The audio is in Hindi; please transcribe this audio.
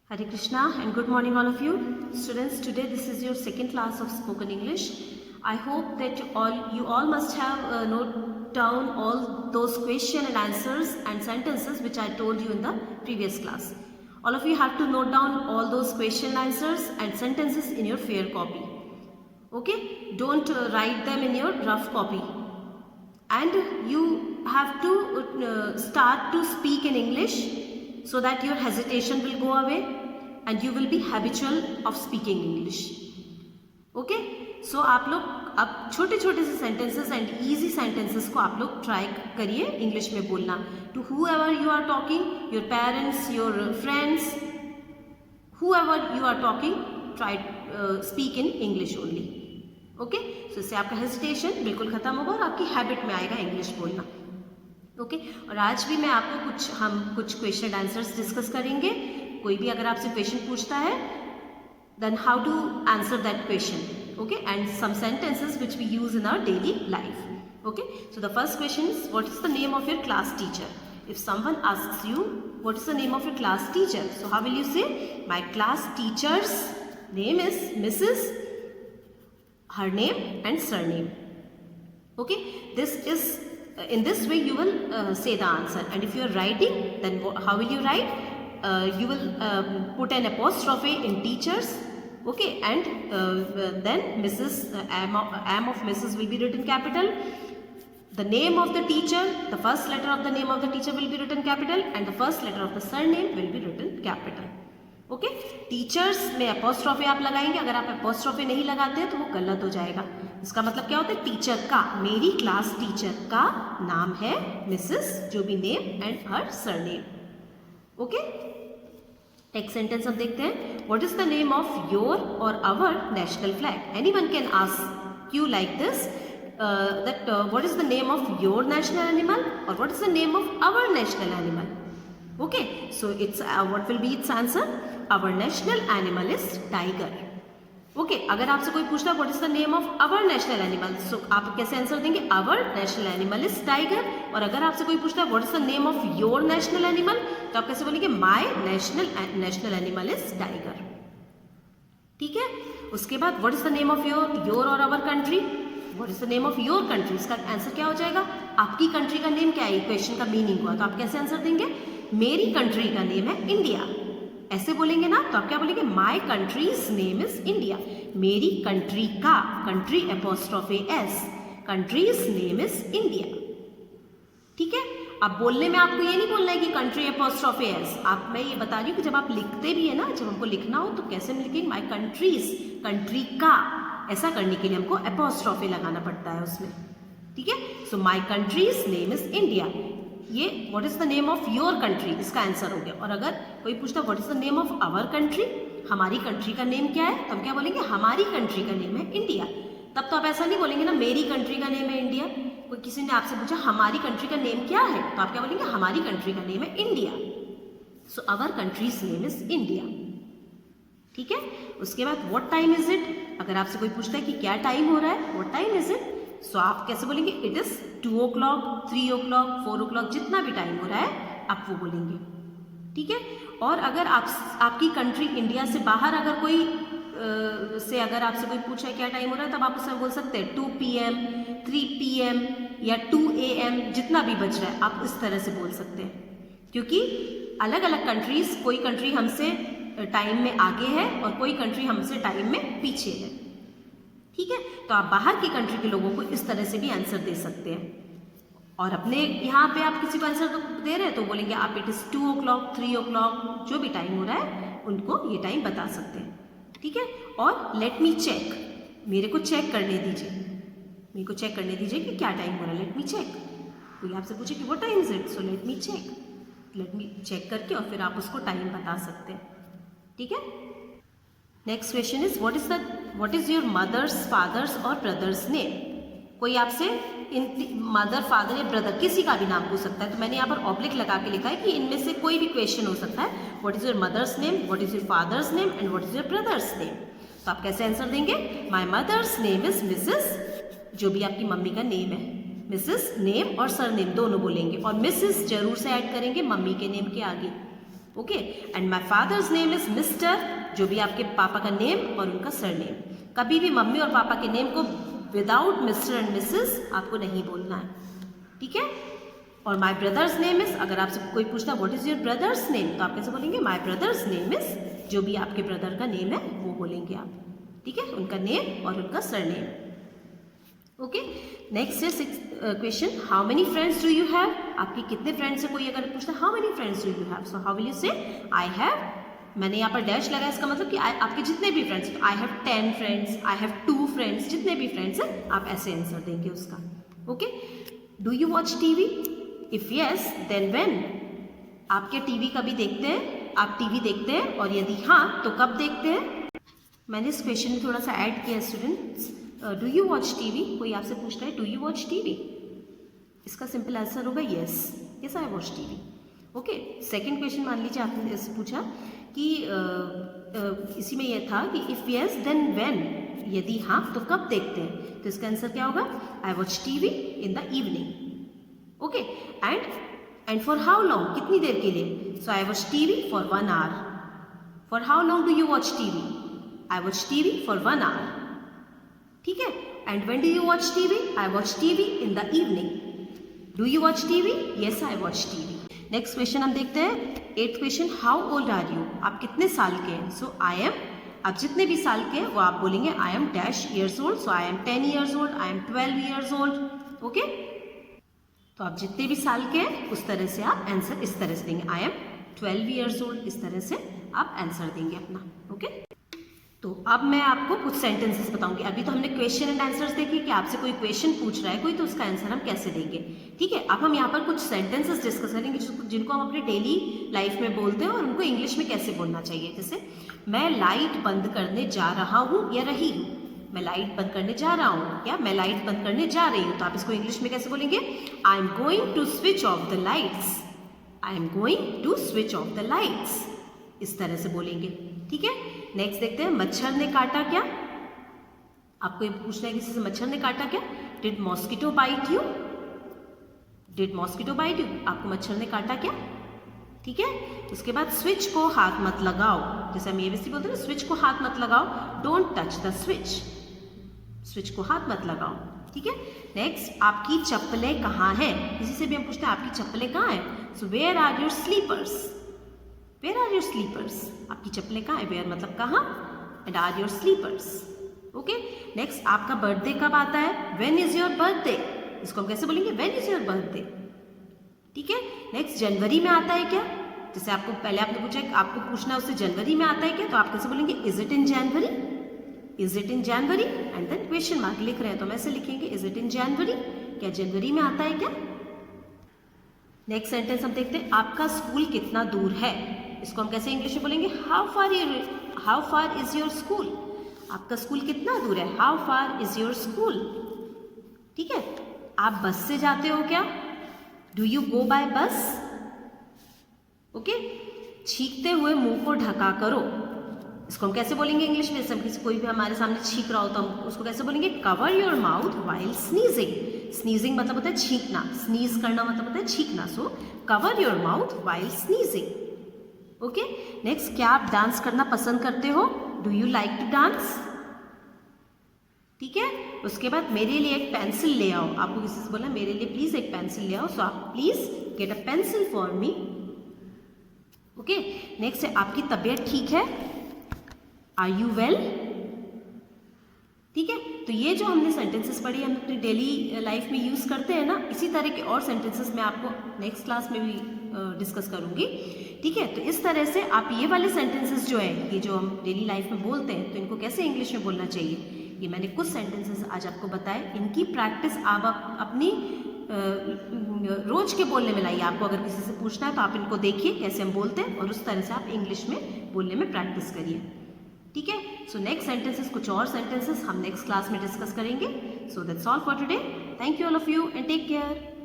Hare Krishna and good morning all of you. Students, today this is your second class of spoken English. I hope that you all must have note down all those question and answers and sentences which I told you in the previous class. All of you have to note down all those question answers and sentences in your fair copy. Okay? Don't write them in your rough copy. And you have to start to speak in English so that your hesitation will go away and you will be habitual of speaking English. Okay? So आप लोग अब छोटे छोटे से sentences and easy sentences को आप लोग try करिए English में बोलना. To whoever you are talking, your parents, your friends, whoever you are talking, try speak in English only. Okay so इससे आपका हेजिटेशन बिल्कुल खत्म होगा और आपकी हैबिट में आएगा इंग्लिश बोलना. ओके और आज भी मैं आपको हम कुछ क्वेश्चन आंसर्स डिस्कस करेंगे. कोई भी अगर आपसे क्वेश्चन पूछता है then how to answer that question. Okay and some sentences which we use in our daily life. Okay so the first question is what is the name of your class teacher. If someone asks you what is the name of your class teacher, so how will you say my class teacher's name is Mrs, her name and surname. Okay, this is in this way you will say the answer. And if you are writing, then how will you write? You will put an apostrophe in teachers. Okay, and then Mrs. am of Mrs. will be written capital. The name of the teacher, the first letter of the name of the teacher will be written capital, and the first letter of the surname will be written capital. Okay teachers में अपोस्ट्रोफी आप लगाएंगे. अगर आप अपोस्ट्रोफी नहीं लगाते हैं तो वो गलत हो जाएगा. इसका मतलब क्या होता है, टीचर का, मेरी क्लास टीचर का नाम है मिसेस, जो भी name and her surname. Okay next sentence हम देखते हैं. What is the name of your और our national flag. Anyone can ask you like this that what is the name of your national animal और what is the name of our national animal. Okay, so it's what will be its answer? Our national animal is tiger. Okay, अगर आपसे कोई पूछता है what is the name of our national animal, so आप कैसे आंसर देंगे? Our national animal is tiger. और अगर आपसे कोई पूछता है what is the name of your national animal, तो आप कैसे बोलेंगे? My national animal is tiger. ठीक है. उसके बाद what is the name of your और our country? What is the name of your country? इसका आंसर क्या हो जाएगा? आपकी कंट्री का नेम क्या है? क्वेश्चन का मीनिंग हुआ, तो आप कैसे आंसर देंगे? मेरी कंट्री का नेम है इंडिया. ऐसे बोलेंगे ना, तो आप क्या बोलेंगे? My country's name is India. मेरी कंट्री का, country apostrophe s, country's name is India. ठीक है. अब बोलने में आपको ये नहीं बोलना है कि कंट्री एपोस्ट्रोफे एस. आप, मैं ये बता रही हूँ कि जब आप लिखते भी है ना, जब हमको लिखना हो तो कैसे लिखेंगे? माई कंट्रीज, कंट्री का. ऐसा करने के लिए हमको एपोस्ट्रोफे लगाना पड़ता है उसमें. ठीक है. So my country's name is India. ये what is the name of your country, इसका आंसर हो गया. और अगर कोई पूछता what is the name of our country, हमारी कंट्री का नेम क्या है, तो हम क्या बोलेंगे? हमारी कंट्री का नेम है इंडिया. तब तो आप ऐसा नहीं बोलेंगे ना मेरी कंट्री का नेम है इंडिया. कोई किसी ने आपसे पूछा हमारी कंट्री का नेम क्या है, तो आप क्या बोलेंगे? हमारी कंट्री का नेम है India. So our country's name is India. ठीक है. उसके बाद व्हाट टाइम इज इट. अगर आपसे कोई पूछता है कि क्या टाइम हो रहा है, व्हाट टाइम इज इट, सो आप कैसे बोलेंगे? It is 2 o'clock, 3 o'clock, 4 o'clock, जितना भी टाइम हो रहा है आप वो बोलेंगे. ठीक है. और अगर आपकी कंट्री इंडिया से बाहर अगर कोई से अगर आपसे कोई पूछा है क्या टाइम हो रहा है, तब आप उसमें बोल सकते हैं 2 PM, 3 PM या 2 AM, जितना भी बज रहा है आप इस तरह से बोल सकते हैं. क्योंकि अलग अलग कंट्रीज, कोई कंट्री हमसे टाइम में आगे है और कोई कंट्री हमसे टाइम में पीछे है. ठीक है. तो आप बाहर की कंट्री के लोगों को इस तरह से भी आंसर दे सकते हैं. और अपने यहाँ पे आप किसी को आंसर दे रहे हैं तो बोलेंगे आप इट इज 2 o'clock, 3 o'clock, जो भी टाइम हो रहा है उनको ये टाइम बता सकते हैं. ठीक है. और लेट मी चेक, मेरे को चेक करने दीजिए, मेरे को चेक करने दीजिए कि क्या टाइम हो रहा है. Let me check. कोई आपसे पूछे कि what time is it, so let me check. Let me check करके और फिर आप उसको टाइम बता सकते हैं. ठीक है. Next question is what is your mother's, father's और ब्रदर्स नेम. कोई आपसे इन मदर, फादर या ब्रदर किसी का भी नाम पूछ सकता है. तो मैंने यहाँ पर ऑब्लिक लगा के लिखा है कि इनमें से कोई भी क्वेश्चन हो सकता है. What is your mother's name, what is your father's name and what is your brother's name. तो आप कैसे आंसर देंगे? My mother's name is Mrs, जो भी आपकी मम्मी का नेम है, मिसेस नेम और सर नेम दोनों बोलेंगे. और मिसेस जरूर से ऐड करेंगे मम्मी के नेम के आगे. Okay, and my father's name is mister, जो भी आपके पापा का नेम और उनका सरनेम। कभी भी मम्मी और पापा के नेम को विदाउट मिस्टर एंड मिसेस आपको नहीं बोलना है, ठीक है। और माई ब्रदर्स नेम इज, अगर आपसे कोई पूछता what is your brother's name, तो आप कैसे बोलेंगे, माई ब्रदर्स नेम इज, जो भी आपके ब्रदर का नेम है वो बोलेंगे आप, ठीक है, उनका नेम और उनका सरनेम। ओके, नेक्स्ट है question, how many friends do you have, आपके कितने फ्रेंड्स है, कोई अगर पूछता है how many friends do you have, so how will you से, आई हैव, मैंने यहाँ पर डैश लगाया, इसका मतलब कि आपके जितने भी friends, I have 10 friends, I have 2 friends, जितने भी फ्रेंड्स हैं आप ऐसे आंसर देंगे उसका। Okay, do you watch TV, if yes then when, आपके टीवी कभी देखते हैं, आप टीवी देखते हैं, और यदि हाँ तो कब देखते हैं। मैंने इस क्वेश्चन में थोड़ा सा ऐड किया students, do you watch TV, कोई आपसे पूछता है डू यू वॉच टीवी, इसका सिंपल आंसर होगा yes, yes I watch TV. Okay, second question मान लीजिए आपने इससे पूछा कि इसी में यह था कि इफ यस देन व्हेन, यदि हाँ तो कब देखते हैं, तो इसका आंसर क्या होगा, I watch TV in the evening. Okay, and for how long, कितनी देर के लिए, so I watch TV for 1 hour. For how long do you watch TV, I watch TV for 1 hour, ठीक है। And when do you watch TV, I watch TV in the evening. Do you watch TV, yes I watch TV. Next question हम देखते हैं, 8th question, how old are you, आप कितने साल के हैं, सो आई एम, आप जितने भी साल के हैं वो आप बोलेंगे I M dash years old, so I am 10 years old, I am 12 years old. Okay, तो आप जितने भी साल के हैं उस तरह से आप आंसर इस तरह से देंगे, आई एम 12 ईयर्स ओल्ड, इस तरह से आप आंसर देंगे अपना। ओके, तो अब मैं आपको कुछ सेंटेंसेस बताऊंगी। अभी तो हमने क्वेश्चन एंड आंसर्स देखे कि आपसे कोई क्वेश्चन पूछ रहा है कोई, तो उसका आंसर हम कैसे देंगे, ठीक है। अब हम यहाँ पर कुछ सेंटेंसेस डिस्कस करेंगे जिनको हम अपने डेली लाइफ में बोलते हैं और उनको इंग्लिश में कैसे बोलना चाहिए। जैसे मैं लाइट बंद करने जा रहा हूँ या रही हूँ, मैं लाइट बंद करने जा रहा हूँ या मैं लाइट बंद करने जा रही हूँ, तो आप इसको इंग्लिश में कैसे बोलेंगे, I am going to switch off the lights, I am going to switch off the lights, इस तरह से बोलेंगे, ठीक है। नेक्स्ट देखते हैं, मच्छर ने काटा क्या, आपको ये पूछना है किसी से, मच्छर ने काटा क्या, did mosquito bite you, did mosquito bite you, आपको मच्छर ने काटा क्या, ठीक है। उसके बाद स्विच को हाथ मत लगाओ, जैसे हम एबीसी बोलते हैं ना, स्विच को हाथ मत लगाओ, don't touch the switch, switch को हाथ मत लगाओ, ठीक है। नेक्स्ट, आपकी चप्पलें कहाँ हैं, किसी से भी हम पूछते हैं आपकी चप्पलें कहाँ हैं, so where are your slippers, where are your slippers, आपकी चप्पलें कहाँ है, वेयर मतलब कहाँ, and are your slippers. Okay, next, आपका बर्थडे कब आता है, व्हेन इज योर बर्थडे, इसको हम कैसे बोलेंगे, व्हेन इज योर बर्थडे, ठीक है। नेक्स्ट, जनवरी में आता है क्या, जैसे आपको पहले आपने पूछा आपको पूछना है उससे जनवरी में आता है क्या, तो आप कैसे बोलेंगे, is it in January, is it in January, and then question mark लिख रहे हैं तो हम ऐसे लिखेंगे, इज इट इन जनवरी, क्या जनवरी में आता है क्या। नेक्स्ट सेंटेंस हम देखते हैं, आपका स्कूल कितना दूर है, इसको हम कैसे इंग्लिश में बोलेंगे, how far is your school, आपका स्कूल कितना दूर है, how far is your school, ठीक है। आप बस से जाते हो क्या, डू यू गो बाय बस, ओके। छींकते हुए मुंह को ढका करो, इसको हम कैसे बोलेंगे इंग्लिश में, जैसे किसी कोई भी हमारे सामने छींक रहा हो तो हम उसको कैसे बोलेंगे, cover your mouth while sneezing, sneezing मतलब होता है छींकना, स्नीज करना मतलब होता है छींकना, so cover your mouth while sneezing. Okay, next, क्या आप डांस करना पसंद करते हो, do you like to dance, ठीक है। उसके बाद मेरे लिए एक पेंसिल ले आओ, आपको किसी से बोला मेरे लिए प्लीज एक पेंसिल ले आओ, सो आप please get a pencil for me. Okay, next है, आपकी तबीयत ठीक है, आर यू वेल, ठीक है। तो ये जो हमने सेंटेंसेस पढ़ी हम अपनी डेली लाइफ में यूज करते हैं ना, इसी तरह के और सेंटेंसेस मैं आपको नेक्स्ट क्लास में भी डिस्कस करूंगी, ठीक है। तो इस तरह से आप ये वाले सेंटेंसेस जो है, ये जो हम डेली लाइफ में बोलते हैं, तो इनको कैसे इंग्लिश में बोलना चाहिए, ये मैंने कुछ सेंटेंसेस आज आपको बताए, इनकी प्रैक्टिस आप अपनी रोज के बोलने में लाइए। आपको अगर किसी से पूछना है तो आप इनको देखिए कैसे हम बोलते हैं और उस तरह से आप इंग्लिश में बोलने में प्रैक्टिस करिए, ठीक है। सो नेक्स्ट सेंटेंसेस, कुछ और सेंटेंसेस हम नेक्स्ट क्लास में डिस्कस करेंगे। So that's all for today, thank you all of you and take care.